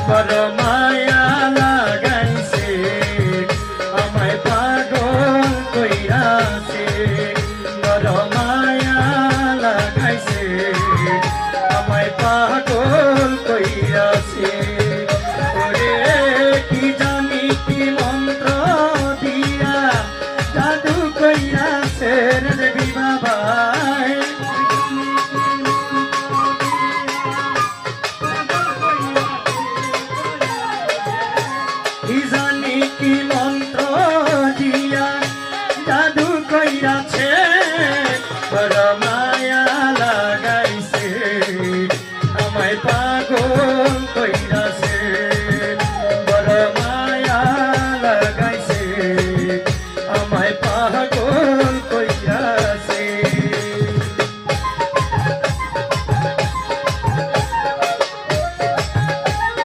বড় মায়া লাগাইছে আমায় পাগল কইরাছে বড় মায়া লাগাইছে আমায় পাগল কইরাছে ওরে কি জানি কি মন্ত্র দিয়া জাদু কইরাছে রে বিবাবাই কি জানি কি